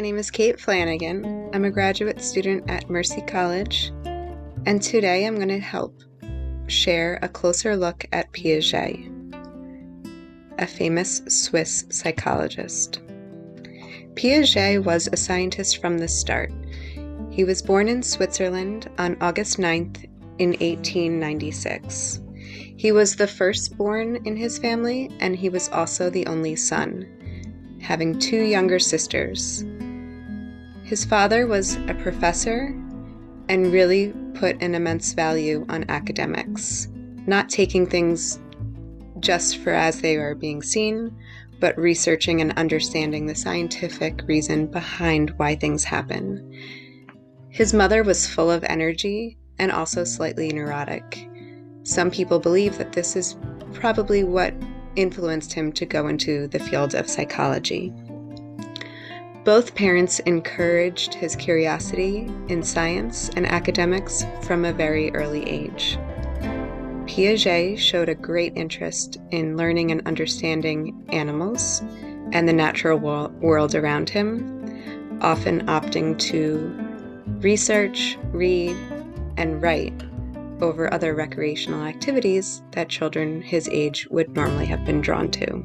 name is Kate Flanagan. I'm a graduate student at Mercy College, and today I'm going to help share a closer look at Piaget, a famous Swiss psychologist. Piaget was a scientist from the start. He was born in Switzerland on August 9th in 1896. He was the firstborn in his family, and he was also the only son, having two younger sisters. His father was a professor and really put an immense value on academics, not taking things just for as they are being seen, but researching and understanding the scientific reason behind why things happen. His mother was full of energy and also slightly neurotic. Some people believe that this is probably what influenced him to go into the field of psychology. Both parents encouraged his curiosity in science and academics from a very early age. Piaget showed a great interest in learning and understanding animals and the natural world around him, often opting to research, read, and write over other recreational activities that children his age would normally have been drawn to.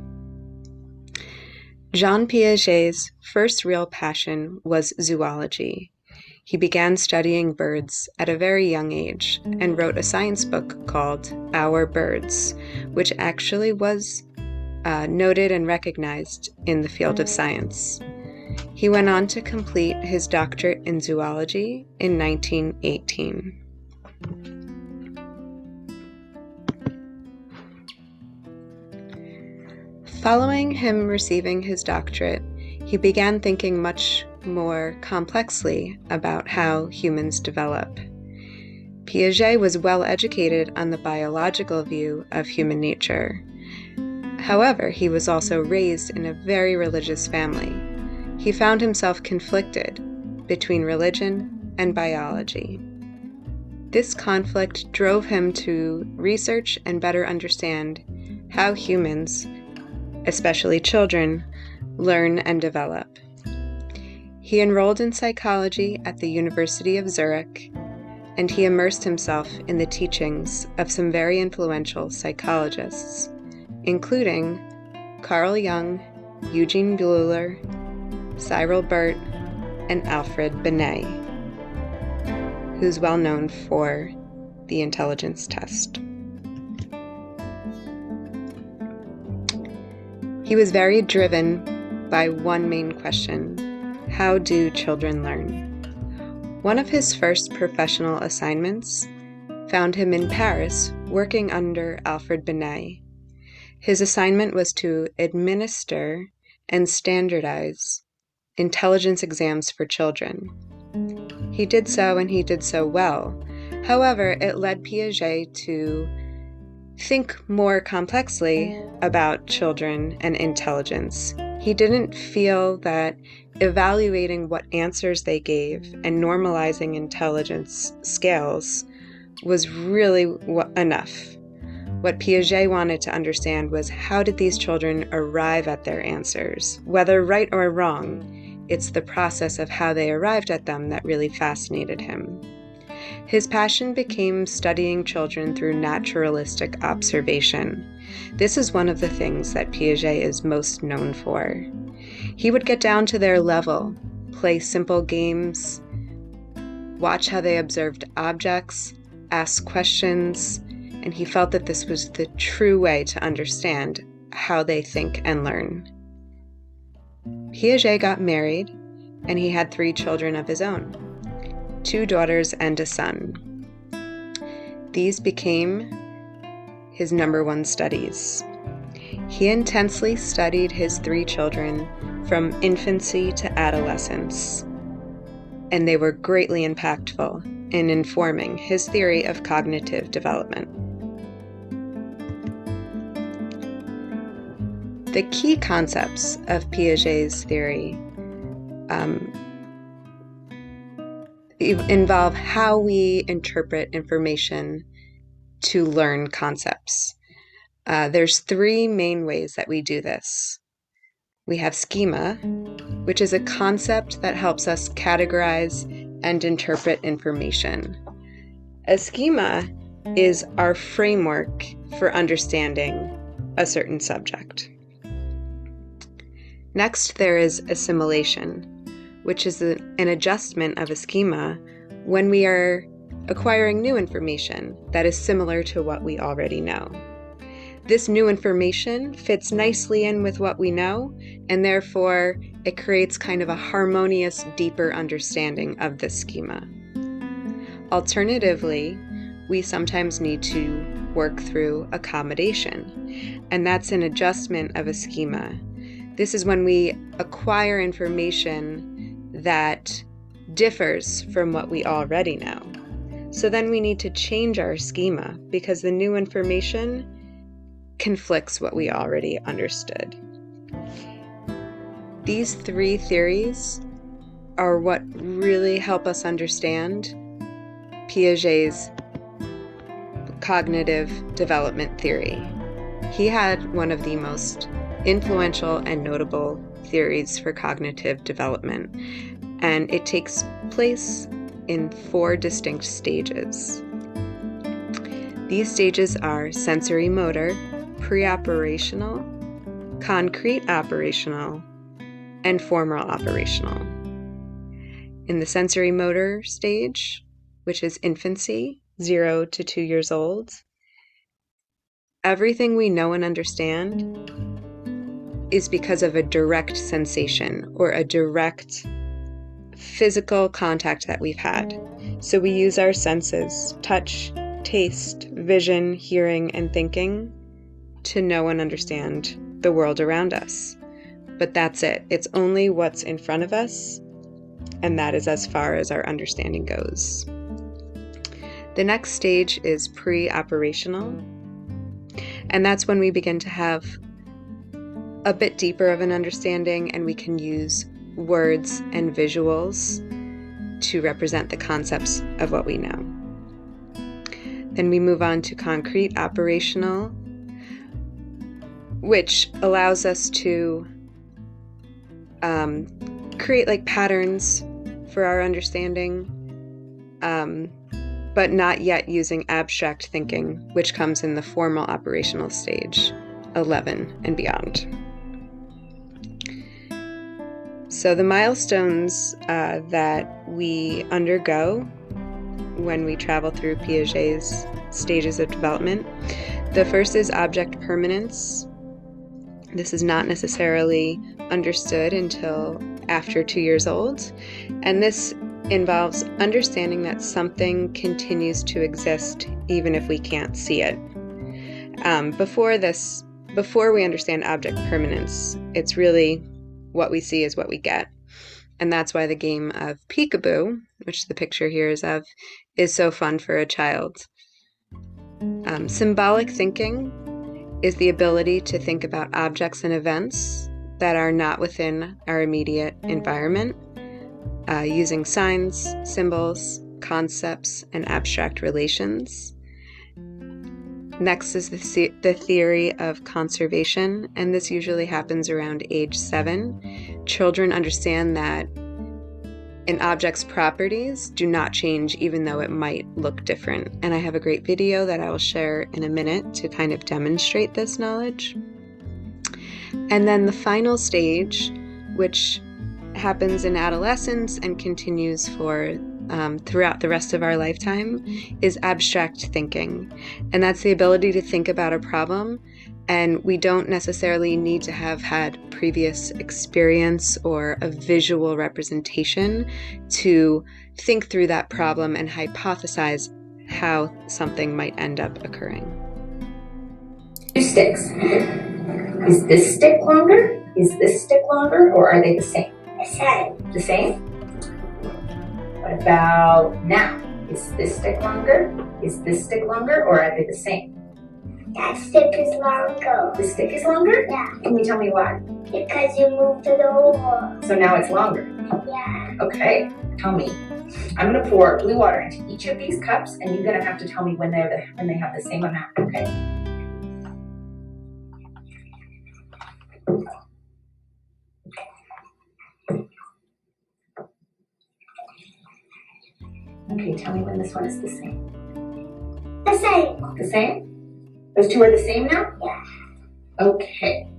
Jean Piaget's first real passion was zoology. He began studying birds at a very young age and wrote a science book called Our Birds, which actually was noted and recognized in the field of science. He went on to complete his doctorate in zoology in 1918. Following him receiving his doctorate, he began thinking much more complexly about how humans develop. Piaget was well educated on the biological view of human nature. However, he was also raised in a very religious family. He found himself conflicted between religion and biology. This conflict drove him to research and better understand how humans, especially children, learn and develop. He enrolled in psychology at the University of Zurich, and he immersed himself in the teachings of some very influential psychologists, including Carl Jung, Eugene Bleuler, Cyril Burt, and Alfred Binet, who's well known for the intelligence test. He was very driven by one main question: how do children learn? One of his first professional assignments found him in Paris working under Alfred Binet. His assignment was to administer and standardize intelligence exams for children. He did so, and he did so well. However, it led Piaget to think more complexly about children and intelligence. He didn't feel that evaluating what answers they gave and normalizing intelligence scales was really enough. What Piaget wanted to understand was, how did these children arrive at their answers? Whether right or wrong, it's the process of how they arrived at them that really fascinated him. His passion became studying children through naturalistic observation. This is one of the things that Piaget is most known for. He would get down to their level, play simple games, watch how they observed objects, ask questions, and he felt that this was the true way to understand how they think and learn. Piaget got married, and he had 3 children of his own, 2 daughters and a son. These became his number one studies. He intensely studied his 3 children from infancy to adolescence, and they were greatly impactful in informing his theory of cognitive development. The key concepts of Piaget's theory involve how we interpret information to learn concepts. There's 3 main ways that we do this. We have schema, which is a concept that helps us categorize and interpret information. A schema is our framework for understanding a certain subject. Next, there is assimilation, which is an adjustment of a schema when we are acquiring new information that is similar to what we already know. This new information fits nicely in with what we know, and therefore it creates kind of a harmonious, deeper understanding of this schema. Alternatively, we sometimes need to work through accommodation, and that's an adjustment of a schema. This is when we acquire information that differs from what we already know. So then we need to change our schema because the new information conflicts what we already understood. These three theories are what really help us understand Piaget's cognitive development theory. He had one of the most influential and notable theories for cognitive development, and it takes place in 4 distinct stages. These stages are sensory motor, pre-operational, concrete operational, and formal operational. In the sensory motor stage, which is infancy, 0 to 2 years old, everything we know and understand is because of a direct sensation or a direct physical contact that we've had. So we use our senses, touch, taste, vision, hearing, and thinking to know and understand the world around us. But that's it. It's only what's in front of us, and that is as far as our understanding goes. The next stage is pre-operational, and that's when we begin to have a bit deeper of an understanding, and we can use words and visuals to represent the concepts of what we know. Then we move on to concrete operational, which allows us to create like patterns for our understanding, but not yet using abstract thinking, which comes in the formal operational stage, 11 and beyond. So the milestones that we undergo when we travel through Piaget's stages of development, the first is object permanence. This is not necessarily understood until after 2 years old, and this involves understanding that something continues to exist even if we can't see it. Before we understand object permanence, it's really what we see is what we get. And that's why the game of peekaboo, which the picture here is of, is so fun for a child. Symbolic thinking is the ability to think about objects and events that are not within our immediate environment, using signs, symbols, concepts, and abstract relations. Next is the theory of conservation, and this usually happens around age 7. Children understand that an object's properties do not change even though it might look different. And I have a great video that I will share in a minute to kind of demonstrate this knowledge. And then the final stage, which happens in adolescence and continues for throughout the rest of our lifetime, is abstract thinking. And that's the ability to think about a problem, and we don't necessarily need to have had previous experience or a visual representation to think through that problem and hypothesize how something might end up occurring. 2 sticks. Is this stick longer? Is this stick longer? Or are they the same? The same. The same? What about now? Is this stick longer? Is this stick longer? Or are they the same? That stick is longer. The stick is longer? Yeah. Can you tell me why? Because you moved it over. So now it's longer. Yeah. Okay, tell me. I'm gonna pour blue water into each of these cups, and you're gonna have to tell me when they have the same amount. Okay. this one is the same? The same. The same? Those two are the same now? Yeah. Okay.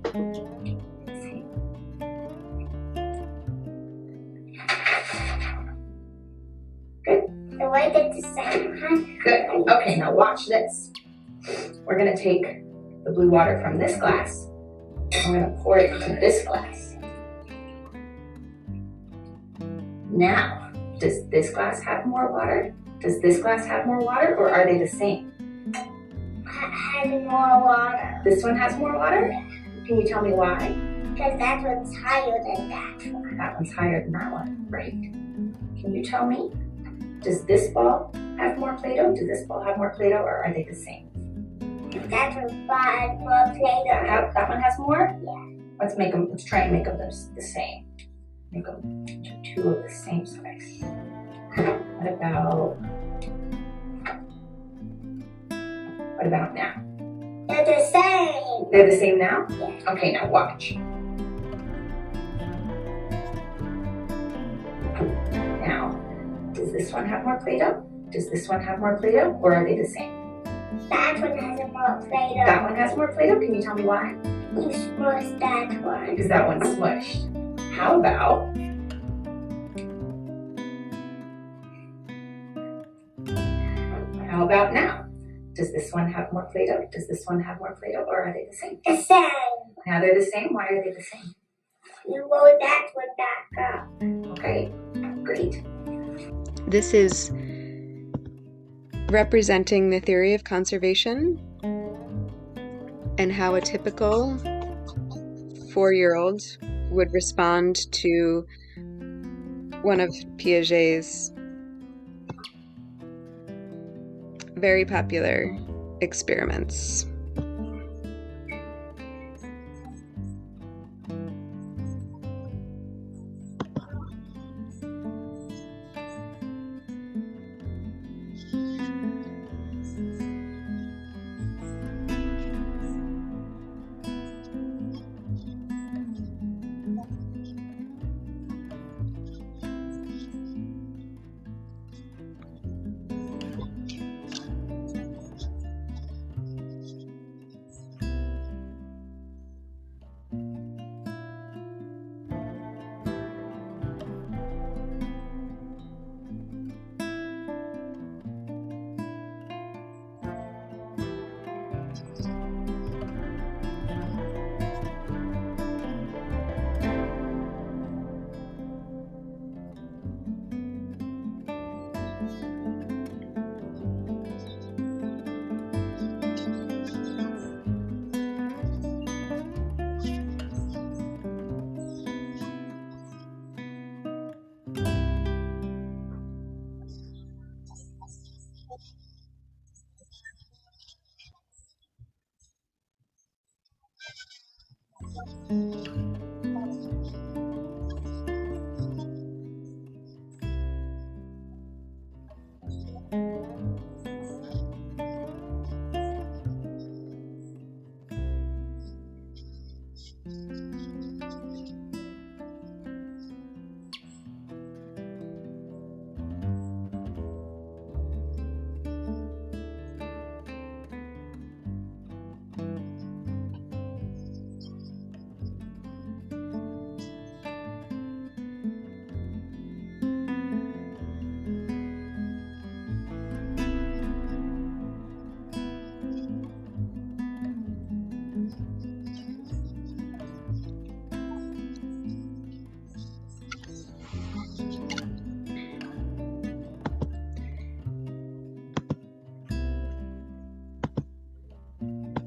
Good. The white is the same, huh? Good. Okay, now watch this. We're going to take the blue water from this glass. I'm going to pour it into this glass. Now, does this glass have more water? Does this glass have more water, or are they the same? Has more water. This one has more water? Can you tell me why? Because that one's higher than that one. That one's higher than that one, right? Can you tell me, does this ball have more Play-Doh? Does this ball have more Play-Doh, or are they the same? That one's has more Play-Doh. That one has more? Yeah. Let's try and make them the same. Make them two of the same size. What about now? They're the same. They're the same now? Yeah. Okay, now watch. Now, does this one have more Play-Doh? Does this one have more Play-Doh, or are they the same? That one has more Play-Doh. That one has more Play-Doh? Can you tell me why? You smushed that one. Because that one's smushed. How about now? Does this one have more Play-Doh? Does this one have more Play-Doh, or are they the same? The same. Now they're the same. Why are they the same? You roll that one back up. Okay, great. This is representing the theory of conservation and how a typical 4-year-old would respond to one of Piaget's very popular experiments.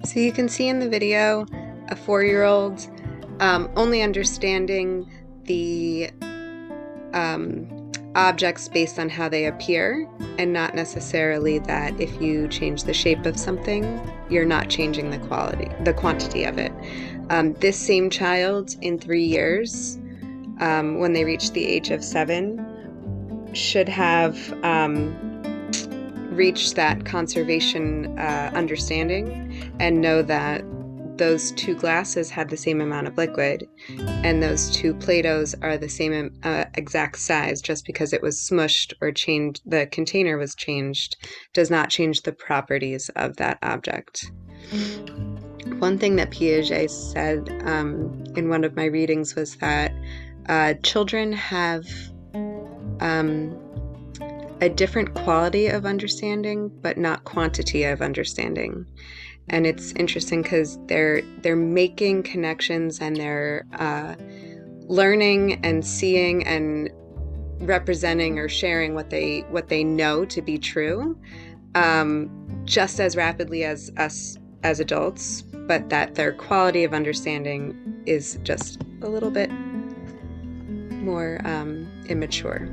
So you can see in the video a 4-year-old only understanding the objects based on how they appear, and not necessarily that if you change the shape of something, you're not changing the quantity of it. This same child in 3 years, when they reach the age of 7, should have reached that conservation understanding and know that those two glasses had the same amount of liquid, and those two Play-Dohs are the same exact size. Just because it was smushed or changed, the container was changed, does not change the properties of that object. One thing that Piaget said in one of my readings was that children have a different quality of understanding, but not quantity of understanding. And it's interesting because they're making connections, and they're learning and seeing and representing or sharing what they know to be true, just as rapidly as us as adults, but that their quality of understanding is just a little bit more immature.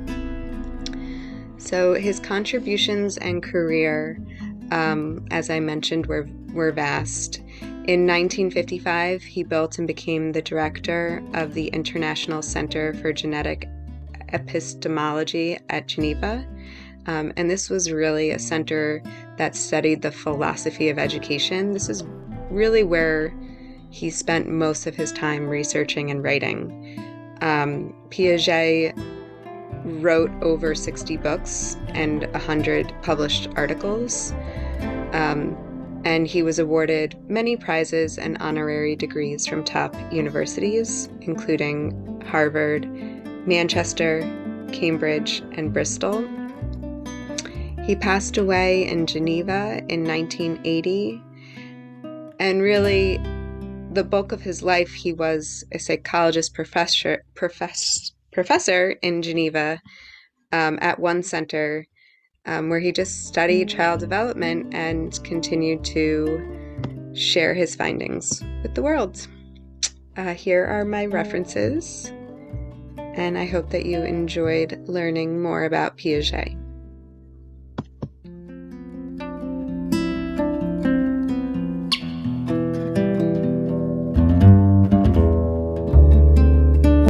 So his contributions and career, as I mentioned, were vast. In 1955, he built and became the director of the International Center for Genetic Epistemology at Geneva. And this was really a center that studied the philosophy of education. This is really where he spent most of his time researching and writing. Piaget wrote over 60 books and 100 published articles. And he was awarded many prizes and honorary degrees from top universities, including Harvard, Manchester, Cambridge, and Bristol. He passed away in Geneva in 1980, and really, the bulk of his life, he was a psychologist professor in Geneva at one center, where he just studied child development and continued to share his findings with the world. Here are my references, and I hope that you enjoyed learning more about Piaget.